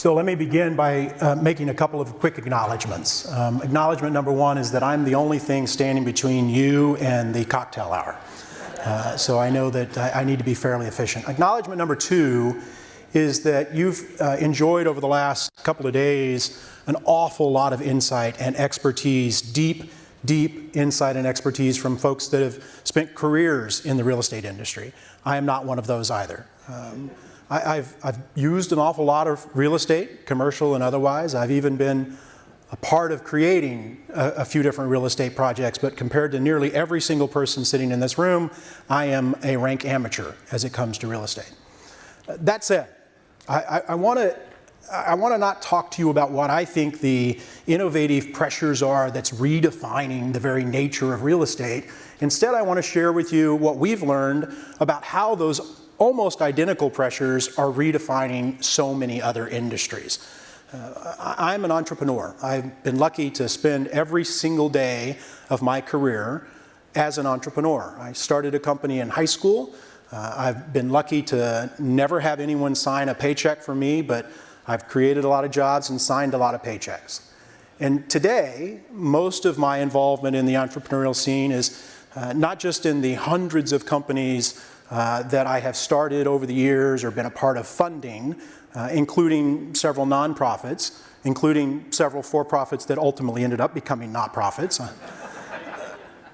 So let me begin by making a couple of quick acknowledgments. Acknowledgement number one is that I'm the only thing standing between you and the cocktail hour. So I know that I need to be fairly efficient. Acknowledgement number two is that you've enjoyed over the last couple of days an awful lot of insight and expertise, deep insight and expertise from folks that have spent careers in the real estate industry. I am not one of those either. I've used an awful lot of real estate, commercial and otherwise. I've even been a part of creating a few different real estate projects, but compared to nearly every single person sitting in this room, I am a rank amateur as it comes to real estate. That said, I want to not talk to you about what I think the innovative pressures are that's redefining the very nature of real estate. Instead, I want to share with you what we've learned about how those almost identical pressures are redefining so many other industries. I'm an entrepreneur. I've been lucky to spend every single day of my career as an entrepreneur. I started a company in high school. I've been lucky to never have anyone sign a paycheck for me, but I've created a lot of jobs and signed a lot of paychecks. And today, most of my involvement in the entrepreneurial scene is not just in the hundreds of companies that I have started over the years or been a part of funding, including several nonprofits, including several for-profits that ultimately ended up becoming not-profits.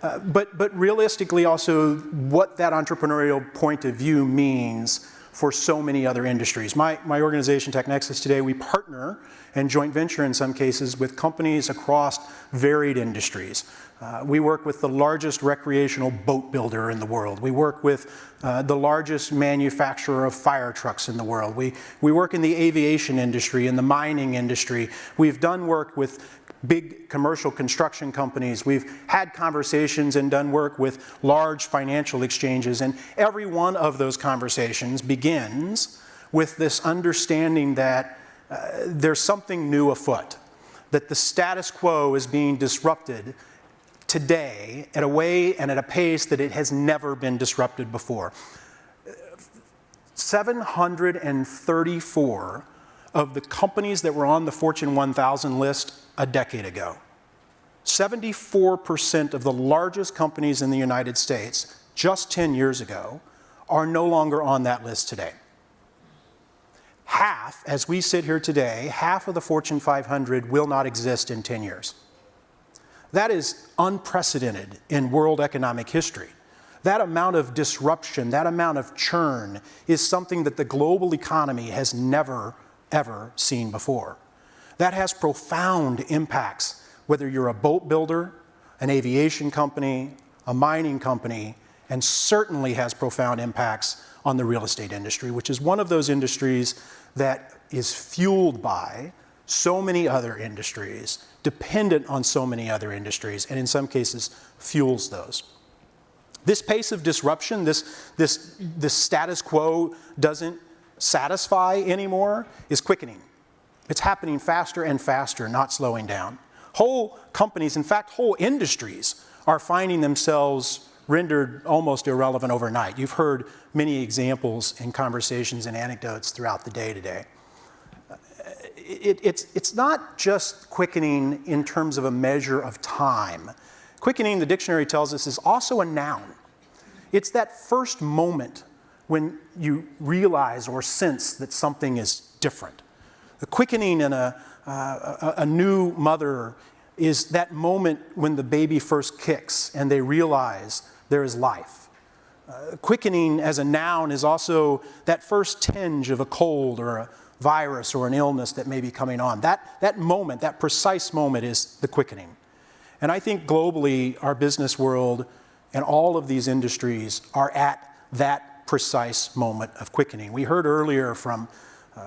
But realistically also what that entrepreneurial point of view means for so many other industries. My organization, TechNexus, today, we partner and joint venture in some cases with companies across varied industries. We work with the largest recreational boat builder in the world. We work with the largest manufacturer of fire trucks in the world. We work in the aviation industry, in the mining industry. We've done work with big commercial construction companies. We've had conversations and done work with large financial exchanges, and every one of those conversations begins with this understanding that there's something new afoot, that the status quo is being disrupted today at a way and at a pace that it has never been disrupted before. 734 of the companies that were on the Fortune 1000 list a decade ago, 74% of the largest companies in the United States just 10 years ago are no longer on that list today. Half, as we sit here today, half of the Fortune 500 will not exist in 10 years. That is unprecedented in world economic history. That amount of disruption, that amount of churn is something that the global economy has never, ever seen before. That has profound impacts, whether you're a boat builder, an aviation company, a mining company, and certainly has profound impacts on the real estate industry, which is one of those industries that is fueled by so many other industries, dependent on so many other industries, and in some cases fuels those. This pace of disruption, this status quo doesn't satisfy anymore, is quickening. It's happening faster and faster, not slowing down. Whole companies, in fact, whole industries are finding themselves rendered almost irrelevant overnight. You've heard many examples in conversations and anecdotes throughout the day today. It's not just quickening in terms of a measure of time. Quickening, the dictionary tells us, is also a noun. It's that first moment when you realize or sense that something is different. The quickening in a new mother is that moment when the baby first kicks and they realize there is life. Quickening as a noun is also that first tinge of a cold or a virus or an illness that may be coming on. That moment, that precise moment is the quickening. And I think globally, our business world and all of these industries are at that precise moment of quickening. We heard earlier from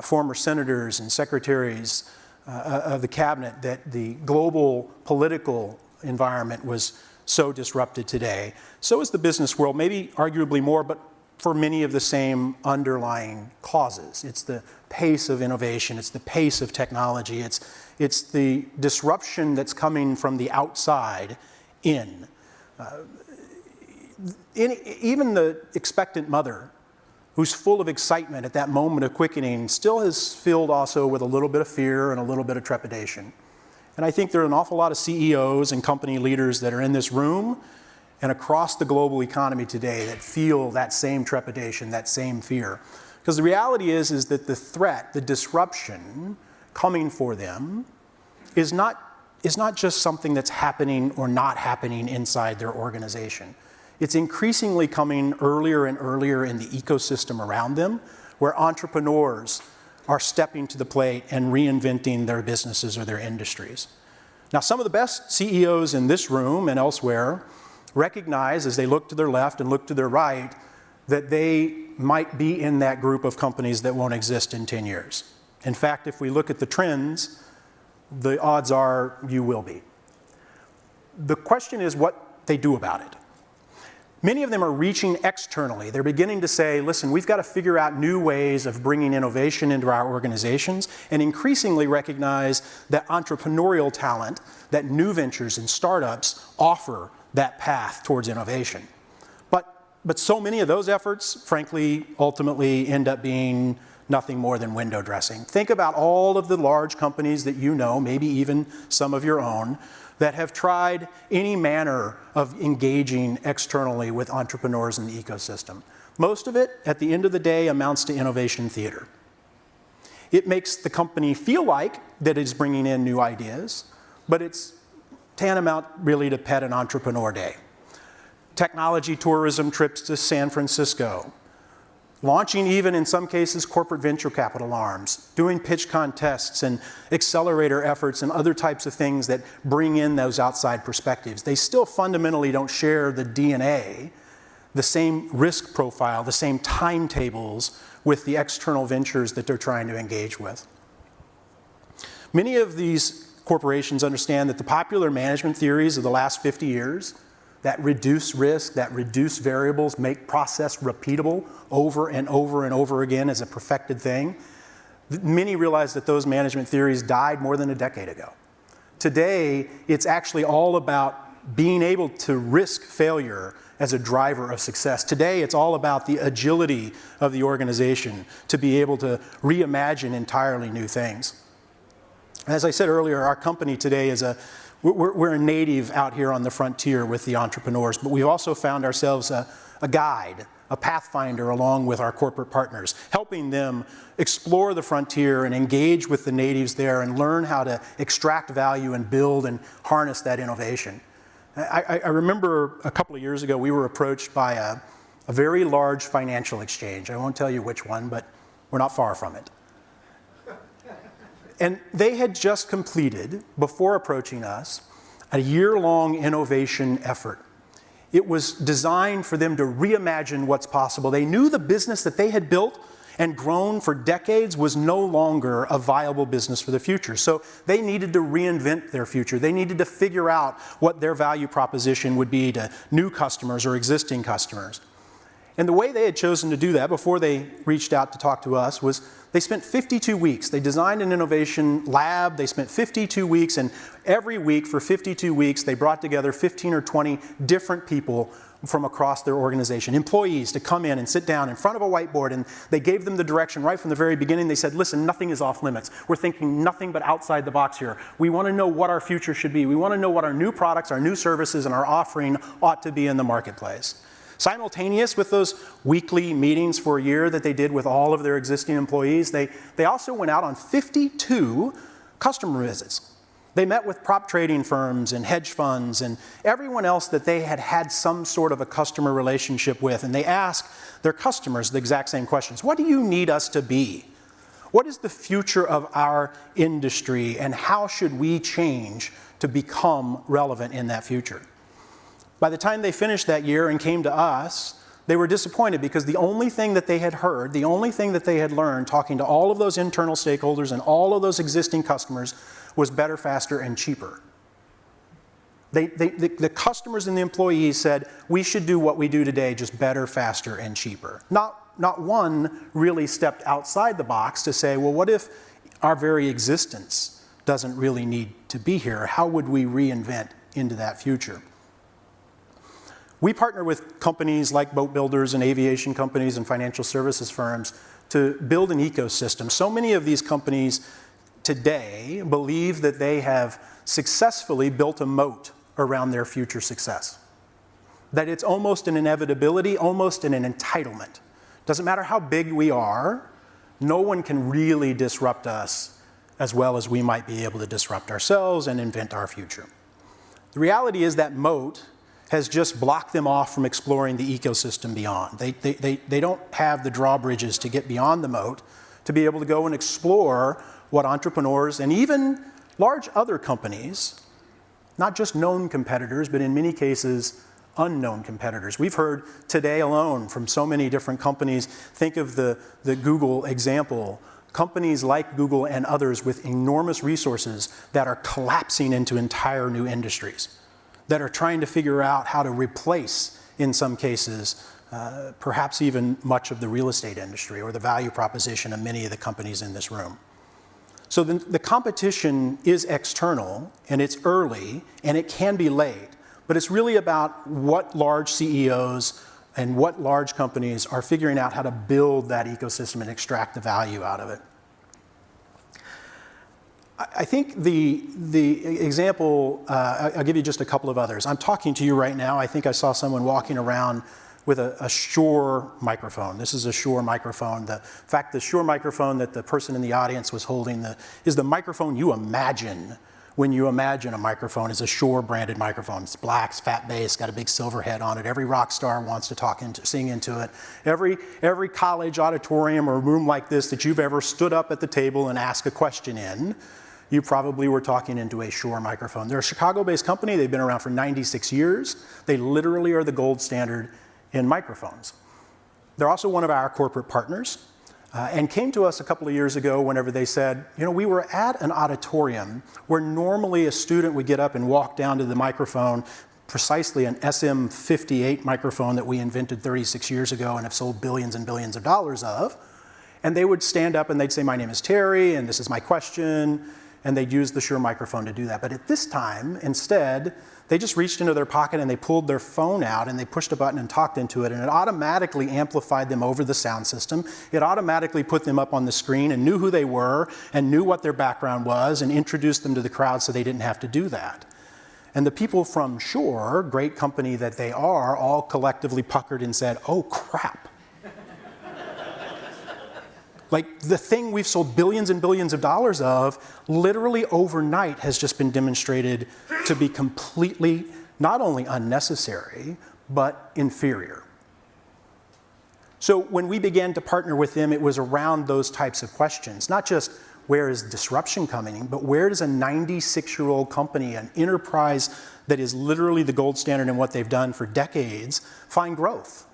former senators and secretaries of the cabinet that the global political environment was so disrupted today. So is the business world, maybe arguably more, but for many of the same underlying causes. It's the pace of innovation, it's the pace of technology, it's the disruption that's coming from the outside in. Even the expectant mother who's full of excitement at that moment of quickening, still is filled also with a little bit of fear and a little bit of trepidation. And I think there are an awful lot of CEOs and company leaders that are in this room and across the global economy today that feel that same trepidation, that same fear. Because the reality is that the threat, the disruption coming for them is not just something that's happening or not happening inside their organization. It's increasingly coming earlier and earlier in the ecosystem around them, where entrepreneurs are stepping to the plate and reinventing their businesses or their industries. Now, some of the best CEOs in this room and elsewhere recognize, as they look to their left and look to their right, that they might be in that group of companies that won't exist in 10 years. In fact, if we look at the trends, the odds are you will be. The question is what they do about it. Many of them are reaching externally. They're beginning to say, listen, we've got to figure out new ways of bringing innovation into our organizations, and increasingly recognize that entrepreneurial talent, that new ventures and startups offer that path towards innovation. But so many of those efforts, frankly, ultimately end up being nothing more than window dressing. Think about all of the large companies that you know, maybe even some of your own, that have tried any manner of engaging externally with entrepreneurs in the ecosystem. Most of it, at the end of the day, amounts to innovation theater. It makes the company feel like that it's bringing in new ideas, but it's tantamount really to pet an entrepreneur day. Technology tourism trips to San Francisco, launching even in some cases corporate venture capital arms, doing pitch contests and accelerator efforts and other types of things that bring in those outside perspectives. They still fundamentally don't share the DNA, the same risk profile, the same timetables with the external ventures that they're trying to engage with. Many of these corporations understand that the popular management theories of the last 50 years, that reduce risk, that reduce variables, make process repeatable over and over and over again as a perfected thing. Many realize that those management theories died more than a decade ago. Today, it's actually all about being able to risk failure as a driver of success. Today, it's all about the agility of the organization to be able to reimagine entirely new things. As I said earlier, our company today is we're a native out here on the frontier with the entrepreneurs, but we've also found ourselves a guide, a pathfinder along with our corporate partners, helping them explore the frontier and engage with the natives there and learn how to extract value and build and harness that innovation. I remember a couple of years ago, we were approached by a very large financial exchange. I won't tell you which one, but we're not far from it. And they had just completed, before approaching us, a year-long innovation effort. It was designed for them to reimagine what's possible. They knew the business that they had built and grown for decades was no longer a viable business for the future. So they needed to reinvent their future. They needed to figure out what their value proposition would be to new customers or existing customers. And the way they had chosen to do that before they reached out to talk to us was they spent 52 weeks. They designed an innovation lab. They spent 52 weeks, and every week for 52 weeks, they brought together 15 or 20 different people from across their organization, employees, to come in and sit down in front of a whiteboard, and they gave them the direction right from the very beginning. They said, listen, nothing is off limits. We're thinking nothing but outside the box here. We want to know what our future should be. We want to know what our new products, our new services, and our offering ought to be in the marketplace. Simultaneous with those weekly meetings for a year that they did with all of their existing employees, they also went out on 52 customer visits. They met with prop trading firms and hedge funds and everyone else that they had had some sort of a customer relationship with, and they asked their customers the exact same questions. What do you need us to be? What is the future of our industry, and how should we change to become relevant in that future? By the time they finished that year and came to us, they were disappointed because the only thing that they had heard, the only thing that they had learned talking to all of those internal stakeholders and all of those existing customers was better, faster, and cheaper. The customers and the employees said, we should do what we do today, just better, faster, and cheaper. Not one really stepped outside the box to say, well, what if our very existence doesn't really need to be here? How would we reinvent into that future? We partner with companies like boat builders and aviation companies and financial services firms to build an ecosystem. So many of these companies today believe that they have successfully built a moat around their future success. That it's almost an inevitability, almost an entitlement. Doesn't matter how big we are, no one can really disrupt us as well as we might be able to disrupt ourselves and invent our future. The reality is that moat has just blocked them off from exploring the ecosystem beyond. They don't have the drawbridges to get beyond the moat to be able to go and explore what entrepreneurs and even large other companies, not just known competitors, but in many cases, unknown competitors. We've heard today alone from so many different companies. Think of the Google example. Companies like Google and others with enormous resources that are collapsing into entire new industries, that are trying to figure out how to replace, in some cases, perhaps even much of the real estate industry or the value proposition of many of the companies in this room. So the competition is external, and it's early, and it can be late, but it's really about what large CEOs and what large companies are figuring out how to build that ecosystem and extract the value out of it. I think the example, I'll give you just a couple of others. I'm talking to you right now. I think I saw someone walking around with a Shure microphone. This is a Shure microphone. In fact, the Shure microphone that the person in the audience was holding is the microphone you imagine when you imagine a microphone is a Shure branded microphone. It's black, it's fat bass, got a big silver head on it. Every rock star wants to sing into it. Every college auditorium or room like this that you've ever stood up at the table and asked a question in, you probably were talking into a Shure microphone. They're a Chicago-based company. They've been around for 96 years. They literally are the gold standard in microphones. They're also one of our corporate partners and came to us a couple of years ago whenever they said, you know, we were at an auditorium where normally a student would get up and walk down to the microphone, precisely an SM58 microphone that we invented 36 years ago and have sold billions and billions of dollars of. And they would stand up and they'd say, my name is Terry, and this is my question. And they'd use the Shure microphone to do that. But at this time, instead, they just reached into their pocket and they pulled their phone out and they pushed a button and talked into it, and it automatically amplified them over the sound system. It automatically put them up on the screen and knew who they were and knew what their background was and introduced them to the crowd so they didn't have to do that. And the people from Shure, great company that they are, all collectively puckered and said, oh crap. Like the thing we've sold billions and billions of dollars of, literally overnight has just been demonstrated to be completely, not only unnecessary, but inferior. So when we began to partner with them, it was around those types of questions. Not just where is disruption coming, but where does a 96-year-old company, an enterprise that is literally the gold standard in what they've done for decades, find growth?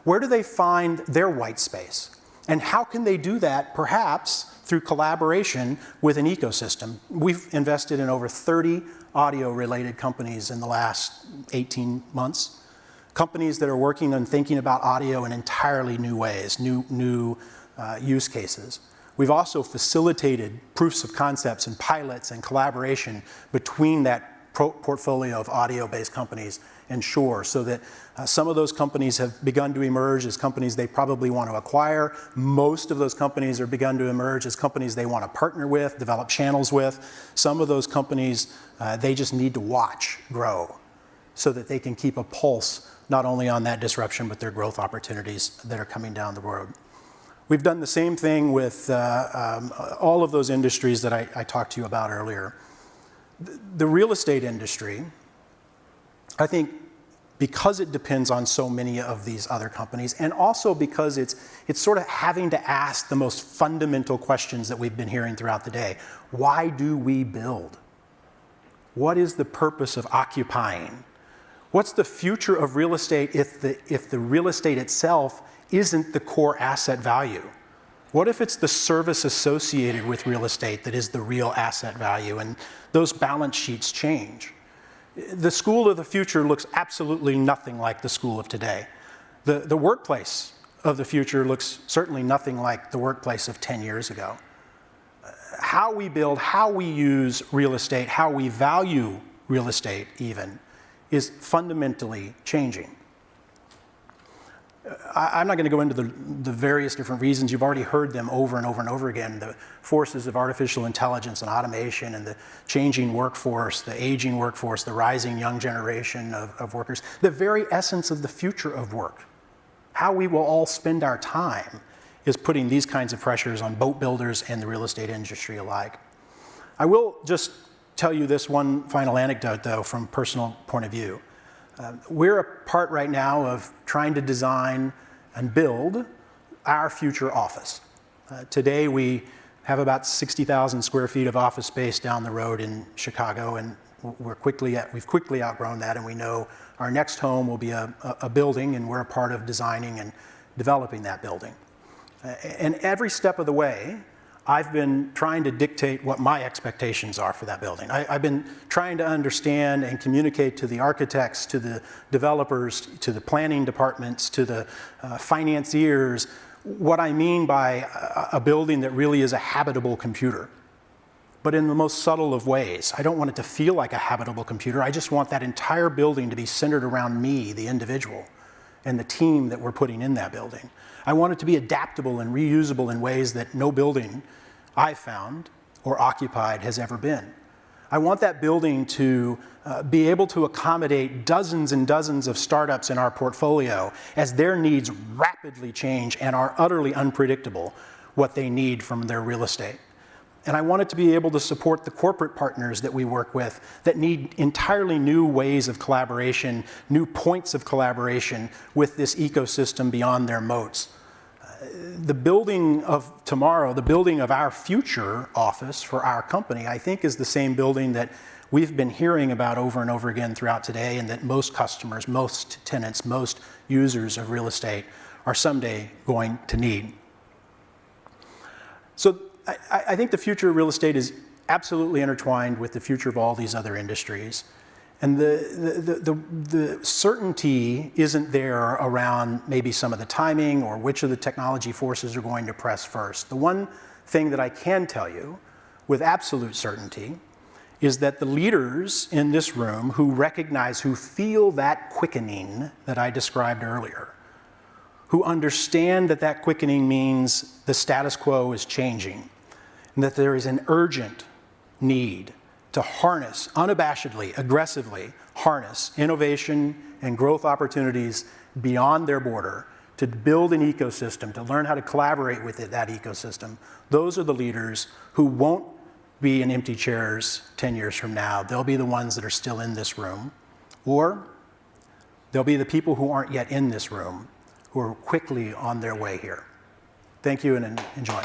Where do they find their white space? And how can they do that, perhaps through collaboration with an ecosystem? We've invested in over 30 audio-related companies in the last 18 months. Companies that are working on thinking about audio in entirely new ways, new use cases. We've also facilitated proofs of concepts and pilots and collaboration between that portfolio of audio-based companies and Shure, so that some of those companies have begun to emerge as companies they probably want to acquire. Most of those companies are begun to emerge as companies they want to partner with, develop channels with. Some of those companies, they just need to watch grow so that they can keep a pulse not only on that disruption, but their growth opportunities that are coming down the road. We've done the same thing with all of those industries that I talked to you about earlier. The real estate industry, I think, because it depends on so many of these other companies, and also because it's sort of having to ask the most fundamental questions that we've been hearing throughout the day. Why do we build? What is the purpose of occupying? What's the future of real estate if the real estate itself isn't the core asset value? What if it's the service associated with real estate that is the real asset value, and those balance sheets change? The school of the future looks absolutely nothing like the school of today. The workplace of the future looks certainly nothing like the workplace of 10 years ago. How we build, how we use real estate, how we value real estate even, is fundamentally changing. I'm not going to go into the various different reasons. You've already heard them over and over and over again. The forces of artificial intelligence and automation and the changing workforce, the aging workforce, the rising young generation of workers, the very essence of the future of work. How we will all spend our time is putting these kinds of pressures on boat builders and the real estate industry alike. I will just tell you this one final anecdote, though, from a personal point of view. We're a part right now of trying to design and build our future office. Today we have about 60,000 square feet of office space down the road in Chicago, and we've quickly outgrown that, and we know our next home will be a building, and we're a part of designing and developing that building. And every step of the way, I've been trying to dictate what my expectations are for that building. I've been trying to understand and communicate to the architects, to the developers, to the planning departments, to the financiers, what I mean by a building that really is a habitable computer. But in the most subtle of ways. I don't want it to feel like a habitable computer. I just want that entire building to be centered around me, the individual, and the team that we're putting in that building. I want it to be adaptable and reusable in ways that no building I've found or occupied has ever been. I want that building to be able to accommodate dozens and dozens of startups in our portfolio as their needs rapidly change and are utterly unpredictable what they need from their real estate. And I want it to be able to support the corporate partners that we work with that need entirely new ways of collaboration, new points of collaboration with this ecosystem beyond their moats. The building of tomorrow, the building of our future office for our company, I think is the same building that we've been hearing about over and over again throughout today, and that most customers, most tenants, most users of real estate are someday going to need. So I think the future of real estate is absolutely intertwined with the future of all these other industries. And the certainty isn't there around maybe some of the timing or which of the technology forces are going to press first. The one thing that I can tell you with absolute certainty is that the leaders in this room who recognize, who feel that quickening that I described earlier, who understand that that quickening means the status quo is changing, and that there is an urgent need to harness, unabashedly, aggressively harness innovation and growth opportunities beyond their border, to build an ecosystem, to learn how to collaborate with that ecosystem. Those are the leaders who won't be in empty chairs 10 years from now. They'll be the ones that are still in this room, or they'll be the people who aren't yet in this room, who are quickly on their way here. Thank you and enjoy.